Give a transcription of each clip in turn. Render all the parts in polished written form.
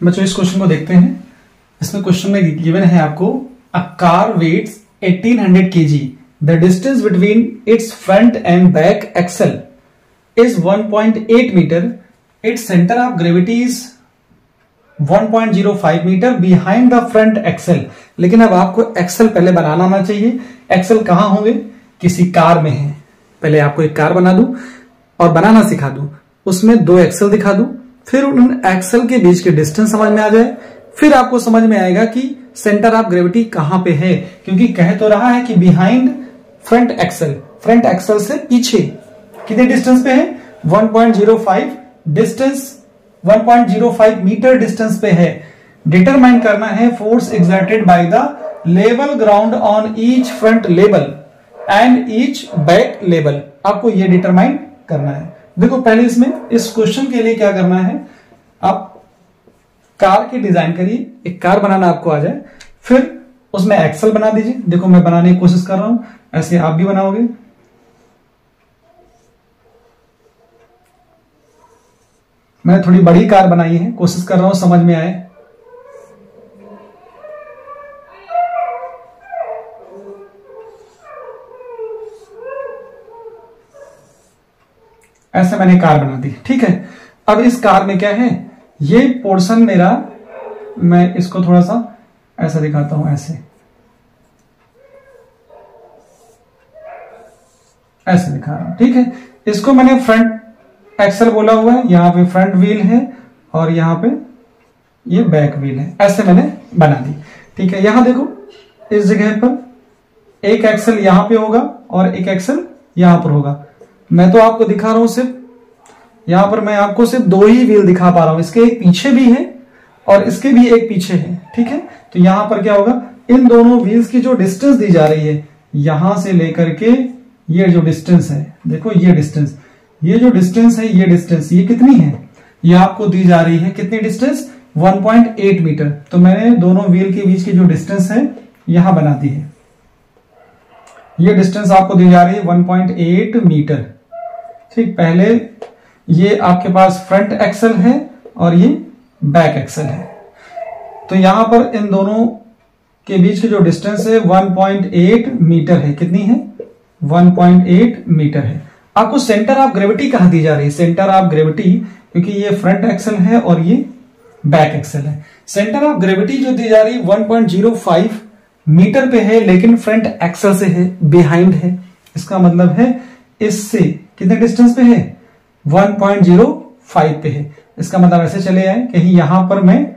बच्चों इस क्वेश्चन को देखते हैं। इसमें क्वेश्चन में गिवन है आपको a car weighs 1800 kg, the distance between its front and back axle is 1.8 metre, its centre of gravity is 1.05 metre behind the front axle. लेकिन अब आपको एक्सल पहले बनाना आना चाहिए। एक्सल कहां होंगे? किसी कार में है। पहले आपको एक कार बना दूं और बनाना सिखा दूं, उसमें दो एक्सल दिखा दूं, फिर उन एक्सल के बीच के डिस्टेंस समझ में आ जाए, फिर आपको समझ में आएगा कि सेंटर ऑफ ग्रेविटी कहां पे है। क्योंकि कह तो रहा है कि behind front axle, front axle से पीछे कितने डिस्टेंस पे है? 1.05 डिस्टेंस, 1.05 मीटर डिस्टेंस पे है। डिटरमाइन करना है force exerted by the level ground on each front level and each back level. आपको यह डिटरमाइन करना है। देखो पहले इसमें इस क्वेश्चन के लिए क्या करना है, आप कार की डिजाइन करिए, एक कार बनाना आपको आ जाए, फिर उसमें एक्सल बना दीजिए। देखो मैं बनाने की कोशिश कर रहा हूं, ऐसे आप भी बनाओगे। मैंने थोड़ी बड़ी कार बनाई है, कोशिश कर रहा हूं समझ में आए। ऐसे मैंने कार बना दी, ठीक है। अब इस कार में क्या है, ये पोर्शन मेरा, मैं इसको थोड़ा सा ऐसा दिखाता हूं, ऐसे ऐसे दिखा रहा हूं, ठीक है। इसको मैंने फ्रंट एक्सल बोला हुआ है, यहां पे फ्रंट व्हील है और यहां पे ये बैक व्हील है, ऐसे मैंने बना दी, ठीक है। यहां देखो इस जगह पर एक एक्सल यहां पे होगा और एक एक्सल यहां पर होगा। मैं तो आपको दिखा रहा हूं सिर्फ, यहां पर मैं आपको सिर्फ दो ही व्हील दिखा पा रहा हूं, इसके एक पीछे भी है और इसके भी एक पीछे है, ठीक है। तो यहां पर क्या होगा, इन दोनों व्हील्स की जो डिस्टेंस दी जा रही है, यहां से लेकर के ये जो डिस्टेंस है, देखो ये डिस्टेंस, ये जो डिस्टेंस है, ये डिस्टेंस, ये कितनी है, ये आपको दी जा रही है कितनी डिस्टेंस, 1.8 मीटर। तो मैंने दोनों व्हील के बीच की जो डिस्टेंस है यहां बना दी है। ये डिस्टेंस आपको दी जा रही है 1.8 मीटर, ठीक। पहले ये आपके पास फ्रंट एक्सल है और ये बैक एक्सल है। तो यहां पर इन दोनों के बीच की जो डिस्टेंस है 1.8 मीटर है। कितनी है? 1.8 मीटर है। आपको सेंटर ऑफ ग्रेविटी कहां दी जा रही है? सेंटर ऑफ ग्रेविटी, क्योंकि ये फ्रंट एक्सल है और ये बैक एक्सल है, सेंटर ऑफ ग्रेविटी जो दी जा रही है 1.05 मीटर पे है, लेकिन फ्रंट एक्सल से है, बिहाइंड है। इसका मतलब है इससे कितने डिस्टेंस पे है? 1.05 पे है। इसका मतलब ऐसे चले आए, कहीं यहां पर मैं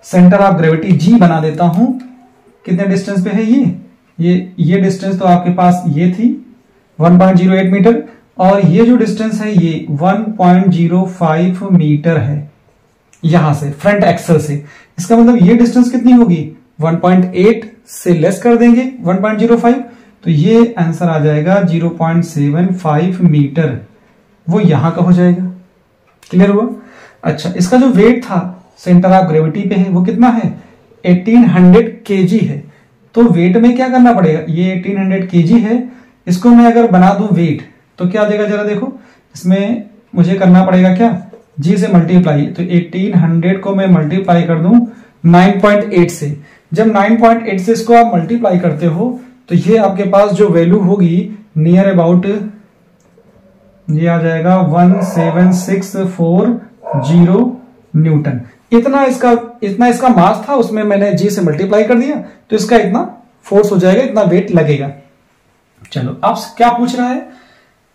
सेंटर ऑफ ग्रेविटी जी बना देता हूं। कितने डिस्टेंस पे है ये डिस्टेंस तो आपके पास ये थी 1.08 मीटर, और ये जो डिस्टेंस है ये 1.05 मीटर है यहां से फ्रंट एक्सल से। इसका मतलब ये डिस्टेंस कितनी होगी? 1.8 से लेस कर देंगे 1.05, तो ये आंसर आ जाएगा 0.75 मीटर, वो यहां का हो जाएगा। क्लियर हुआ? अच्छा, इसका जो वेट था सेंटर ऑफ ग्रेविटी पे है, वो कितना है? 1800 kg है। तो वेट में क्या करना पड़ेगा, ये 1800 kg है, इसको मैं अगर बना दूं वेट तो क्या देगा, जरा देखो। इसमें मुझे करना पड़ेगा क्या, जी से मल्टीप्लाई। तो 1800 को मैं मल्टीप्लाई कर दूं 9.8 से। जब 9.8 से इसको आप मल्टीप्लाई करते हो तो ये आपके पास जो वैल्यू होगी नियर अबाउट ये आ जाएगा 17640 न्यूटन। इतना इसका मास था, उसमें मैंने जी से मल्टीप्लाई कर दिया, तो इसका इतना फोर्स हो जाएगा, इतना वेट लगेगा। चलो, अब क्या पूछ रहा है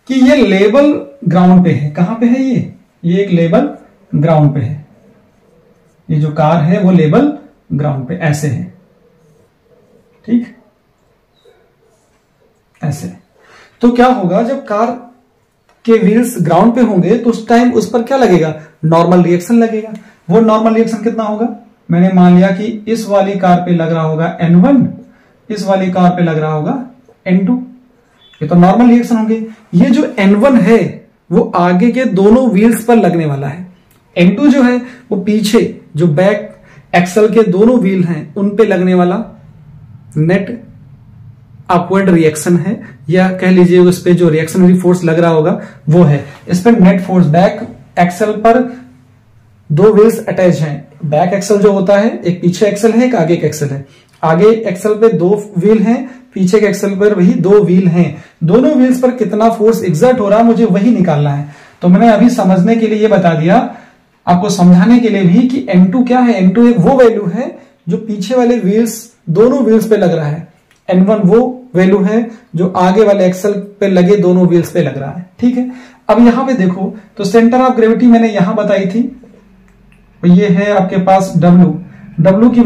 कि ये लेवल ग्राउंड पे है। कहां पे है ये एक लेवल ग्राउंड पे है। ये जो कार है वो लेवल ग्राउंड पे ऐसे है, ठीक, ऐसे। तो क्या होगा, जब कार के व्हील्स ग्राउंड पे होंगे तो उस टाइम उस पर क्या लगेगा, नॉर्मल रिएक्शन लगेगा। वो नॉर्मल रिएक्शन कितना होगा, मैंने मान लिया कि इस वाली कार पे लग रहा होगा N1, इस वाली कार पे लग रहा होगा N2। ये तो नॉर्मल रिएक्शन होंगे। ये जो N1 है वो आगे के दोनों व्हील्स पर लगने वाला है। N2 जो है वो पीछे जो बैक एक्सल के दोनों व्हील हैं उन पे लगने वाला नेट अपवर्ड रिएक्शन है, या कह लीजिए उस पे जो रिएक्शनरी फोर्स लग रहा होगा वो है। इस पर नेट फोर्स बैक एक्सल पर दो व्हील्स अटैच हैं, बैक एक्सल जो होता है, एक पीछे एक्सल है, एक आगे एक एक्सल है। आगे एक्सल पे 2 व्हील हैं, पीछे के एक्सल पर वही 2 व्हील हैं। दोनों व्हील्स पर कितना फोर्स एग्जर्ट हो रहा है मुझे वही निकालना है। तो मैंने अभी समझने के लिए ये बता दिया, आपको समझाने के लिए भी कि N2 क्या है। N2 एक वो वैल्यू है जो पीछे वाले व्हील्स, दोनों व्हील्स पे लग रहा है। N1 वो वैल्यू है जो आगे वाले एक्सल पे लगे दोनों व्हील्स पे लग रहा है। ठीक है, अब यहां पे देखो तो सेंटर ऑफ ग्रेविटी मैंने यहां बताई थी, ये है आपके पास W की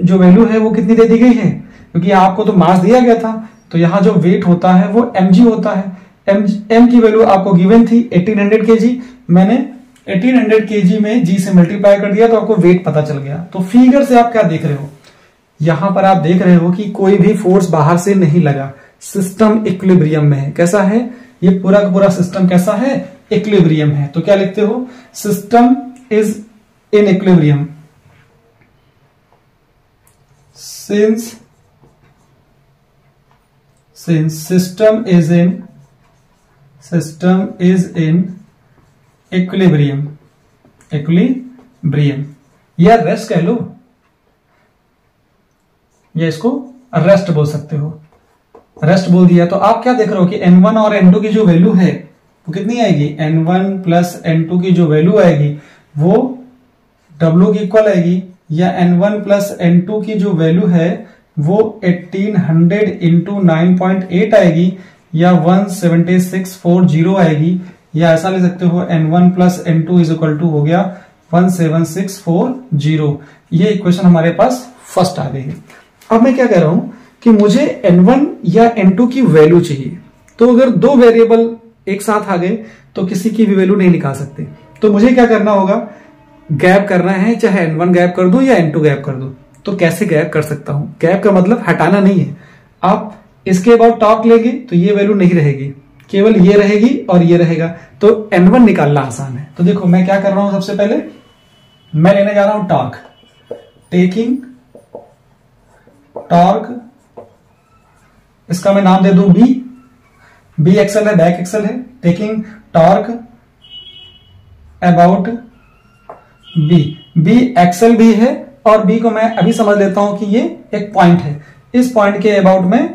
जो वैल्यू है वो कितनी दे दी गई है, क्योंकि आपको तो मास दिया गया था। तो यहां जो वेट होता है वो mg होता है। m की वैल्यू आपको गिवन थी 1800 kg। मैंने 1800 kg में g से मल्टीप्लाई कर दिया तो आपको वेट पता चल गया। तो फिगर से आप क्या देख रहे हो, यहां पर आप देख रहे हो कि कोई भी फोर्स बाहर से नहीं लगा, सिस्टम इक्विलिब्रियम में है। कैसा है ये पूरा का पूरा सिस्टम, कैसा है, इक्विलिब्रियम है। तो क्या लिखते हो, system is in equilibrium since system is in equilibrium या रेस्ट कह लो, या इसको रेस्ट बोल सकते हो। रेस्ट बोल दिया तो आप क्या देख रहे हो कि N1 और N2 की जो वैल्यू है वो कितनी आएगी, N1 प्लस N2 की जो वैल्यू आएगी वो W की इक्वल आएगी, या N1 प्लस N2 की जो वैल्यू है वो 1800 इंटू 9.8 आएगी, या 17640 आएगी, या ऐसा ले सकते हो N1 plus N2 is equal to हो गया 17640। ये इक्वेशन हमारे पास फर्स्ट आ गई है। अब मैं क्या कह रहा हूं कि मुझे N1 या N2 की वैल्यू चाहिए। तो अगर 2 वेरिएबल एक साथ आ गए तो किसी की भी वैल्यू नहीं निकाल सकते। तो मुझे क्या करना होगा, गैप करना है, चाहे N1 गैप कर दूं या N2 गैप कर दूं। तो कैसे गैप कर सकता हूं, गैप का मतलब हटाना नहीं है। आप इसके अबाउट टॉर्क लेंगे तो ये वैल्यू नहीं रहेगी, केवल ये रहेगी और ये रहेगा। तो N1 निकालना आसान है। तो देखो मैं क्या कर रहा हूं, सबसे पहले मैं लेने जा रहा हूं टॉर्क, टेकिंग टॉर्क, इसका मैं नाम दे दूं बी एक्सल है, बैक एक्सल है, taking torque about B axle भी है, और बी को मैं अभी समझ लेता हूं कि ये एक पॉइंट है। इस पॉइंट के अबाउट में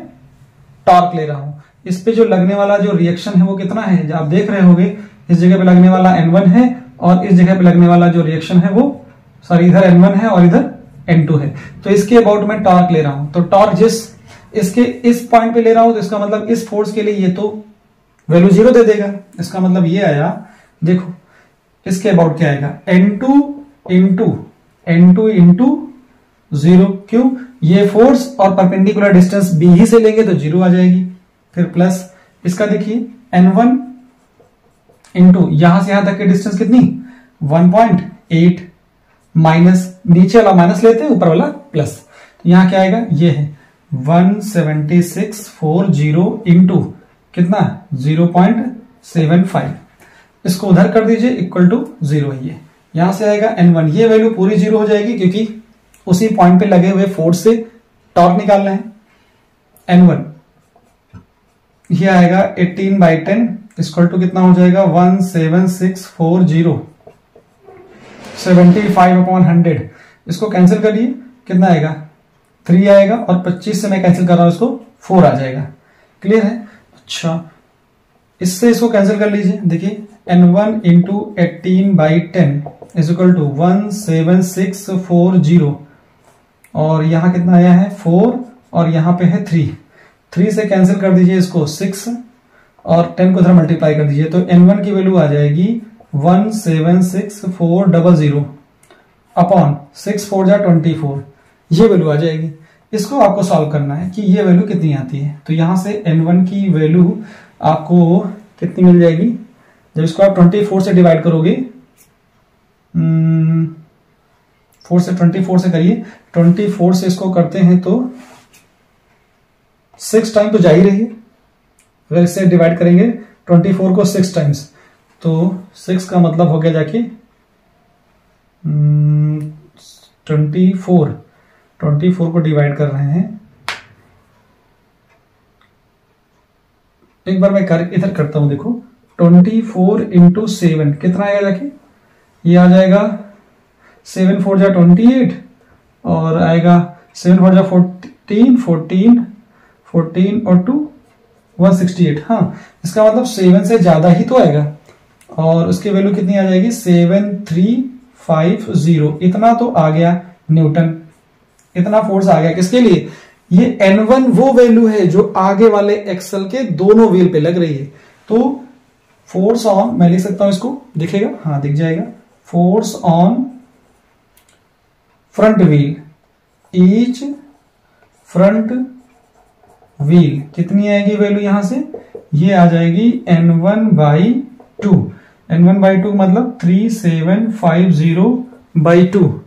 टॉर्क ले रहा हूं। इस पे जो लगने वाला जो रिएक्शन है वो कितना है, जो आप देख रहे होंगे इस जगह पे लगने वाला N1 है, और इस जगह पे लगने वाला जो रिएक्शन है वो सॉरी इधर N1 है और इधर N2 है। तो इसके अबाउट में टॉर्क ले रहा हूं। तो टॉर्क इसके इस पॉइंट पे ले रहा हूं, तो इसका मतलब इस फोर्स के लिए ये तो वैल्यू 0 दे देगा। इसका मतलब ये आया, देखो इसके अबाउट क्या आएगा, N2 इंटू 0। क्यों, ये फोर्स और परपेंडिकुलर डिस्टेंस B ही से लेंगे तो 0 आ जाएगी। फिर प्लस इसका देखिए N1 इंटू यहां से यहां तक की डिस्टेंस कितनी 1.8, माइनस नीचे वाला माइनस लेते हैं, ऊपर वाला प्लस। तो यहां क्या आएगा, ये है 17640 इंटू कितना 0.75। इसको उधर कर दीजिए, इक्वल टू 0 है। ये यहां से आएगा N1, ये वैल्यू पूरी 0 हो जाएगी क्योंकि उसी पॉइंट पे लगे हुए फोर्स से टॉर्क निकालना है। N1 ये आएगा 18/10 इक्वल टू कितना हो जाएगा 17640, 75/100। इसको कैंसिल करिए, कितना आएगा 3 आएगा, और 25 से मैं कैंसिल कर रहा हूं इसको 4 आ जाएगा। क्लियर है। अच्छा, इससे इसको कैंसिल कर लीजिए। देखिए N1 into 18/10 is equal to 17640, और यहां कितना आया है 4, और यहां पे है 3 से कैंसिल कर दीजिए इसको 6, और 10 को इधर मल्टीप्लाई कर दीजिए। तो N1 की वैल्यू आ जाएगी 176,400 अपॉन 6 4 जा 24, ये वैल्यू आ जाएगी। इसको आपको सॉल्व करना है कि ये वैल्यू कितनी आती है। तो यहां से N1 की वैल्यू आपको कितनी मिल जाएगी, जब इसको आप 24 से डिवाइड करोगे, 4 से 24 से करिए, 24 से इसको करते हैं तो 6 टाइम तो जा ही रही है। अगर इससे डिवाइड करेंगे 24 को 6 टाइम्स, तो 6 का मतलब हो गया जाके 24 को डिवाइड कर रहे हैं। एक बार मैं इधर करता हूं, देखो 24 इंटू 7 कितना आएगा जाके, ये आ जाएगा 7 4 जा 28 और आएगा 7 4 जा 14 14 14 और 2 168। हाँ, इसका मतलब 7 से ज्यादा ही तो आएगा और उसकी वैल्यू कितनी आ जाएगी 7350। इतना तो आ गया न्यूटन, इतना फोर्स आ गया। किसके लिए? ये N1 वो वैल्यू है जो आगे वाले एक्सल के दोनों व्हील पे लग रही है। तो फोर्स ऑन, मैं लिख सकता हूं इसको, दिखेगा? हाँ दिख जाएगा। Force on front wheel, each front wheel कितनी आएगी वैल्यू यहां से? ये आ जाएगी N1/2। N1/2 मतलब 3750/2।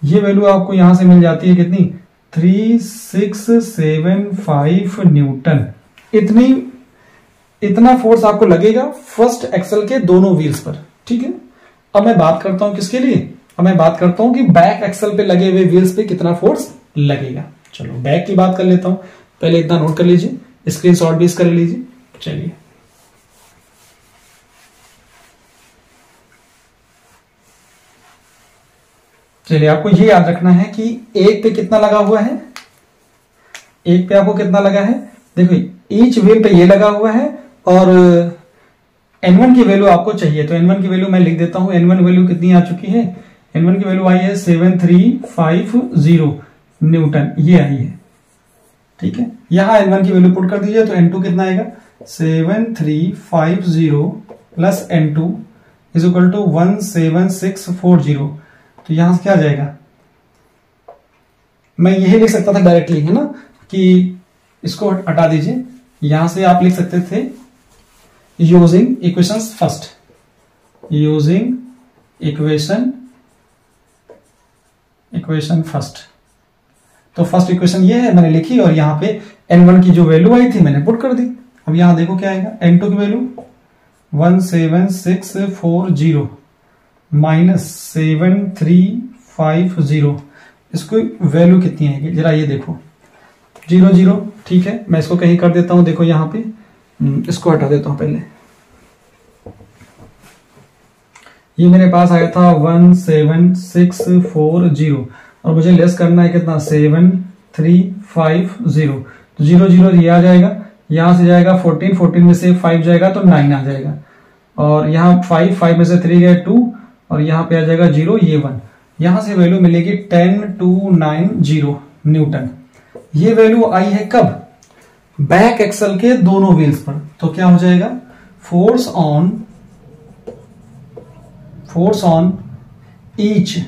ये वैल्यू आपको यहां से मिल जाती है कितनी? 3675 न्यूटन। इतना फोर्स आपको लगेगा फर्स्ट एक्सल के दोनों व्हील्स पर। ठीक है, अब मैं बात करता हूं किसके लिए? अब मैं बात करता हूं कि बैक एक्सल पे लगे हुए व्हील्स पे कितना फोर्स लगेगा। चलो बैक की बात कर लेता हूं। पहले इतना नोट कर लीजिए, स्क्रीनशॉट भी कर लीजिए। चलिए आपको ये याद रखना है कि एक पे कितना लगा हुआ है, एक पे आपको कितना लगा है। देखो ईच व्हील पे ये लगा हुआ है और N1 की वैल्यू आपको चाहिए, तो N1 की वैल्यू मैं लिख देता हूं। N1 वैल्यू कितनी आ चुकी है? N1 की वैल्यू आई है 7350 न्यूटन, ये आई है। ठीक है, यहां N1 की वैल्यू पुट कर दीजिए तो N2 कितना आएगा? 7350 plus N2 is equal to 17640। तो यहां से क्या आ जाएगा? मैं यही लिख सकता था डायरेक्टली, है ना, कि इसको हटा दीजिए। यहां से आप लिख सकते थे using equations first, using equation first. तो फर्स्ट इक्वेशन ये है, मैंने लिखी और यहां पे N1 की जो वैल्यू आई थी मैंने पुट कर दी। अब यहां देखो क्या आएगा, N2 की वैल्यू 17640 माइनस 7350, इसको वैल्यू कितनी आएगी जरा ये देखो, 0 0। ठीक है, मैं इसको कहीं कर देता हूं, देखो यहां पे, इसको हटा देता हूं पहले। ये मेरे पास आया था 17640 और मुझे लेस करना है कितना? 7350। तो 0 0 ये आ जाएगा, यहां से जाएगा 14, 14 में से 5 जाएगा तो 9 आ जाएगा, और यहाँ 5 में से 3 गए 2, और यहां पे आ जाएगा 0, ये 1। यहां से वैल्यू मिलेगी 10290 न्यूटन। ये वैल्यू आई है कब? बैक एक्सल के दोनों व्हील्स पर। तो क्या हो जाएगा? Force on each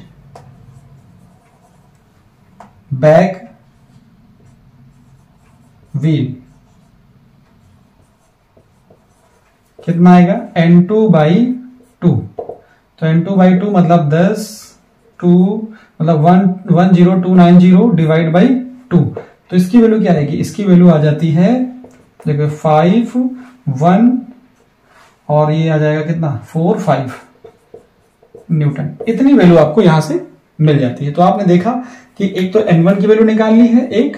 back wheel कितना आएगा? N2/2। तो N2/2 मतलब 10 2 मतलब 10290 डिवाइड बाई 2। तो इसकी वैल्यू क्या आएगी? इसकी वैल्यू आ जाती है, देखो 5 1 और ये आ जाएगा कितना? 4 5 न्यूटन। इतनी वैल्यू आपको यहां से मिल जाती है। तो आपने देखा कि एक तो N1 की वैल्यू निकाल ली है, एक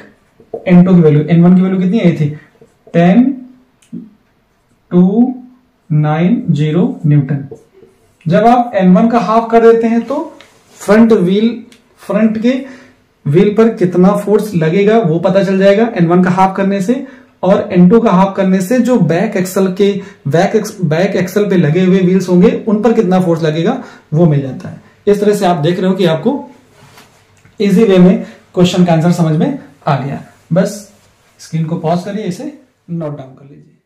N2 की वैल्यू। N1 की वैल्यू कितनी आई थी? 10290 न्यूटन। जब आप N1 का हाफ कर देते हैं तो फ्रंट के व्हील पर कितना फोर्स लगेगा वो पता चल जाएगा N1 का हाफ करने से, और N2 का हाफ करने से जो बैक एक्सल पे लगे हुए व्हील्स होंगे उन पर कितना फोर्स लगेगा वो मिल जाता है। इस तरह से आप देख रहे हो कि आपको इजी वे में क्वेश्चन का आंसर समझ में आ गया। बस स्क्रीन को पॉज करिए, इसे नोट डाउन कर लीजिए।